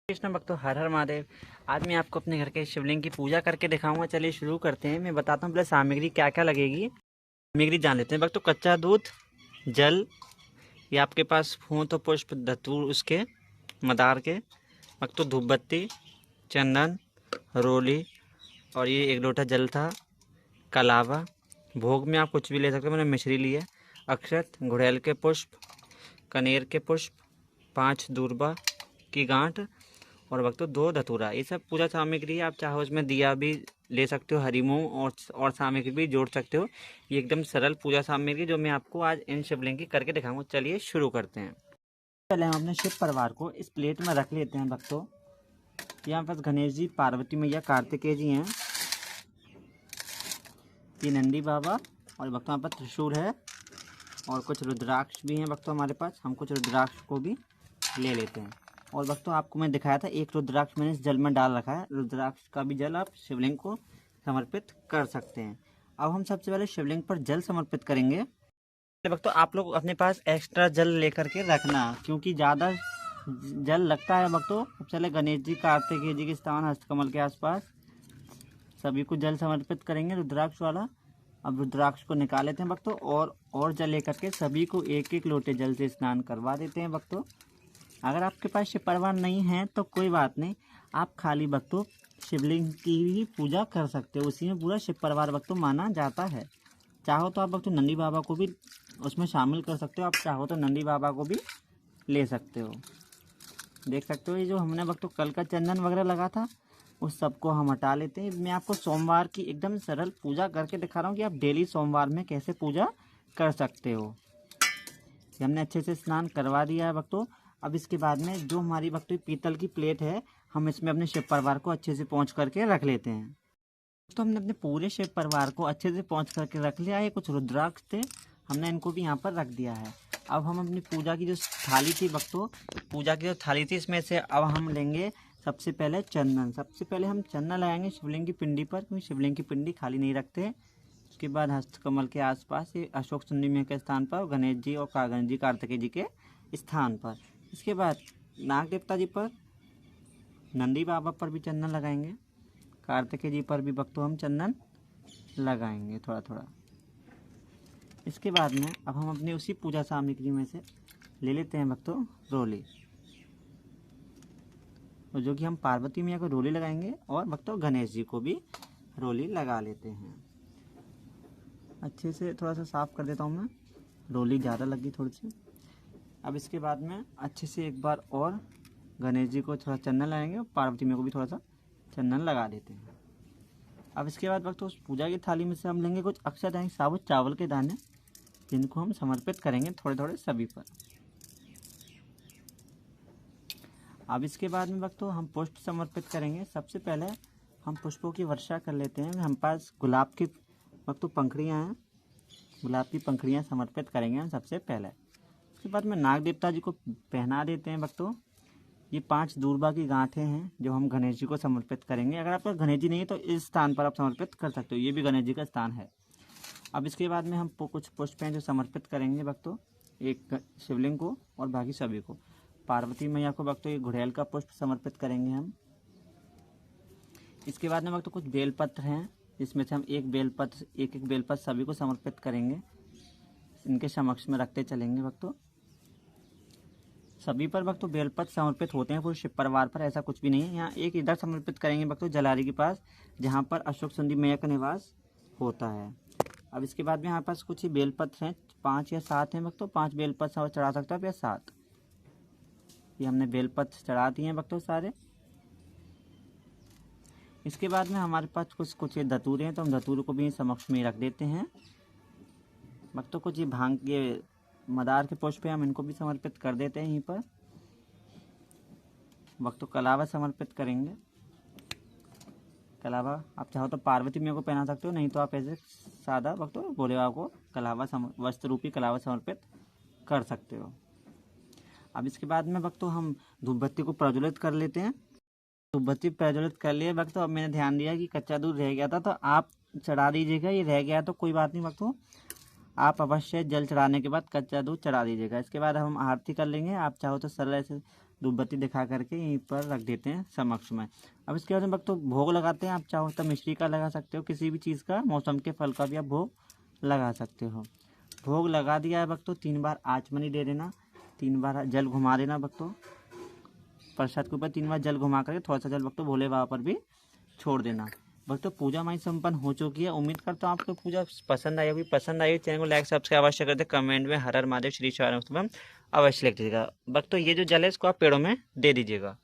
कृष्ण भक्तों, हर हर महादेव। आज मैं आपको अपने घर के शिवलिंग की पूजा करके दिखाऊंगा। चलिए शुरू करते हैं। मैं बताता हूँ पहले सामग्री क्या क्या लगेगी। सामग्री जान लेते हैं भक्तों। कच्चा दूध, जल, ये आपके पास हो तो पुष्प, धतूर उसके मदार के, भक्तों धूप बत्ती, चंदन, रोली, और ये 1 लोटा जल था, कलावा। भोग में आप कुछ भी ले सकते हो, मैंने मिश्री ली है। अक्षत, गुड़हल के पुष्प, कनेर के पुष्प, 5 दूर्बा की गांठ, और भक्तों 2 धतूरा। ये सब पूजा सामग्री है। आप चाहो इसमें दिया भी ले सकते हो, हरी मूंग और सामग्री भी जोड़ सकते हो। ये एकदम सरल पूजा सामग्री जो मैं आपको आज इन शिवलिंग की करके दिखाऊंगा। चलिए शुरू करते हैं। पहले हम अपने शिव परिवार को इस प्लेट में रख लेते हैं भक्तों। यहाँ पास गणेश जी, पार्वती मैया, कार्तिकेय जी हैं, ये नंदी बाबा, और भक्तों यहाँ पर त्रिशूल है और कुछ रुद्राक्ष भी हैं भक्तों हमारे पास। हम कुछ रुद्राक्ष को भी ले लेते हैं। और भक्तों आपको मैं दिखाया था, 1 रुद्राक्ष मैंने इस जल में डाल रखा है। रुद्राक्ष का भी जल आप शिवलिंग को समर्पित कर सकते हैं। अब हम सबसे पहले शिवलिंग पर जल समर्पित करेंगे। भक्तों आप लोग अपने पास एक्स्ट्रा जल लेकर के रखना, क्योंकि ज़्यादा जल लगता है भक्तों। सबसे पहले गणेश जी, कार्तिकेय जी के स्थान हस्तकमल के आसपास सभी को जल समर्पित करेंगे रुद्राक्ष वाला। अब रुद्राक्ष को निकाल लेते हैं भक्तों, और जल लेकर के सभी को 1-1 लोटे जल से स्नान करवा देते हैं भक्तों। अगर आपके पास शिव परिवार नहीं है तो कोई बात नहीं, आप खाली भक्तों शिवलिंग की ही पूजा कर सकते हो। उसी में पूरा शिव परिवार भक्तों माना जाता है। चाहो तो आप भक्तों नंदी बाबा को भी उसमें शामिल कर सकते हो। आप चाहो तो नंदी बाबा को भी ले सकते हो। देख सकते हो ये जो हमने भक्तों कल का चंदन वगैरह लगा था, उस सबको हम हटा लेते हैं। मैं आपको सोमवार की एकदम सरल पूजा करके दिखा रहा हूँ कि आप डेली सोमवार में कैसे पूजा कर सकते हो। हमने अच्छे से स्नान करवा दिया है भक्तों। अब इसके बाद में जो हमारी भक्तों पीतल की प्लेट है, हम इसमें अपने शिव परिवार को अच्छे से पोंछ करके रख लेते हैं। तो हमने अपने पूरे शिव परिवार को अच्छे से पोंछ करके रख लिया है। कुछ रुद्राक्ष थे, हमने इनको भी यहाँ पर रख दिया है। अब हम अपनी पूजा की जो थाली थी भक्तों, पूजा की जो थाली थी, इसमें से अब हम लेंगे सबसे पहले चंदन। सबसे पहले हम चंदन लगाएंगे शिवलिंग की पिंडी पर, क्योंकि शिवलिंग की पिंडी खाली नहीं रखते। उसके बाद हस्तकमल के आसपास, ये अशोक चंडी के स्थान पर, गणेश जी और गणेश जी, कार्तिकेय जी के स्थान पर। इसके बाद नाग देवता जी पर, नंदी बाबा पर भी चंदन लगाएंगे। कार्तिकेय जी पर भी भक्तों हम चंदन लगाएंगे थोड़ा थोड़ा। इसके बाद में अब हम अपनी उसी पूजा सामग्री में से ले लेते हैं भक्तों रोली, और जो कि हम पार्वती मैया को रोली लगाएंगे, और भक्तों गणेश जी को भी रोली लगा लेते हैं। अच्छे से थोड़ा सा साफ कर देता हूँ मैं, रोली ज़्यादा लगी थोड़ी सी। अब इसके बाद में अच्छे से एक बार और गणेश जी को थोड़ा चंदन लगाएंगे, और पार्वती मैया को भी थोड़ा सा चंदन लगा देते हैं। अब इसके बाद वक्त उस पूजा की थाली में से हम लेंगे कुछ अक्षत यानी साबुत चावल के दाने, जिनको हम समर्पित करेंगे थोड़े थोड़े सभी पर। अब इसके बाद में वक्त हम पुष्प समर्पित करेंगे। सबसे पहले हम पुष्पों की वर्षा कर लेते हैं। हम पास गुलाब की वक्त पंखड़ियाँ हैं, गुलाब की पंखड़ियाँ समर्पित करेंगे हम सबसे पहले। उसके बाद में नाग देवता जी को पहना देते हैं भक्तों। ये 5 दूर्बा की गांठें हैं जो हम गणेश जी को समर्पित करेंगे। अगर आपका गणेश जी नहीं है तो इस स्थान पर आप समर्पित कर सकते हो, ये भी गणेश जी का स्थान है। अब इसके बाद में हम कुछ पुष्प हैं जो समर्पित करेंगे भक्तों, एक शिवलिंग को और बाकी सभी को। पार्वती मैया को भक्तों ये गुड़हल का पुष्प समर्पित करेंगे हम। इसके बाद में भक्तों कुछ बेलपत्र हैं, जिसमें से हम एक एक बेलपत्र सभी को समर्पित करेंगे। इनके समक्ष में रखते चलेंगे भक्तों। सभी पर भक्तों बेलपत्र समर्पित होते हैं, पूरे शिव परिवार पर ऐसा कुछ भी नहीं है। यहाँ एक इधर समर्पित करेंगे भक्तों जलारी के पास, जहाँ पर अशोक चंडी मैया का निवास होता है। अब इसके बाद में यहाँ पास कुछ ही बेलपत्र हैं, 5 या 7 हैं भक्तों। 5 बेलपत्र चढ़ा सकते हो या 7। ये हमने बेलपत्र चढ़ा दिए हैं भक्तों सारे। इसके बाद में हमारे पास कुछ ये धतूरे हैं, तो हम धतूरे को भी समक्ष में रख देते हैं भक्तों। कुछ ये भांग के मदार के पुष्प हैं, हम इनको भी समर्पित कर देते हैं यहीं पर। भक्तों कलावा समर्पित करेंगे। कलावा आप चाहो तो पार्वती मैया को पहना सकते हो, नहीं तो आप ऐसे सादा भक्तों भोले बाबा को कलावा वस्त्र रूपी कलावा समर्पित कर सकते हो। अब इसके बाद में भक्तों हम धूप बत्ती को प्रज्वलित कर लेते हैं। धूप बत्ती प्रज्वलित कर लिए भक्तों। अब मैंने ध्यान दिया कि कच्चा दूध रह गया था, तो आप चढ़ा दीजिएगा। ये रह गया तो कोई बात नहीं भक्तों, आप अवश्य जल चढ़ाने के बाद कच्चा दूध चढ़ा दीजिएगा। इसके बाद हम आरती कर लेंगे। आप चाहो तो सरल ऐसे धूप बत्ती दिखा करके यहीं पर रख देते हैं समक्ष में। अब इसके बाद में भक्तों भोग लगाते हैं। आप चाहो तो मिश्री का लगा सकते हो, किसी भी चीज़ का, मौसम के फल का भी आप भोग लगा सकते हो। भोग लगा दिया है भक्तों, 3 बार आचमनी दे देना, 3 बार जल घुमा देना भक्तों। प्रसाद के ऊपर 3 बार जल घुमा करके थोड़ा सा जल भक्तों भोले बाबा पर भी छोड़ देना। भक्तों पूजा हमारी संपन्न हो चुकी है। उम्मीद करता हूँ आपको पूजा पसंद आई होगी। पसंद आई चैनल को लाइक सब्सक्राइब अवश्य कर दे। कमेंट में हर हर महादेव श्री शिवाय अवश्य लिख दीजिएगा। भक्तों ये जो जल है इसको आप पेड़ों में दे दीजिएगा।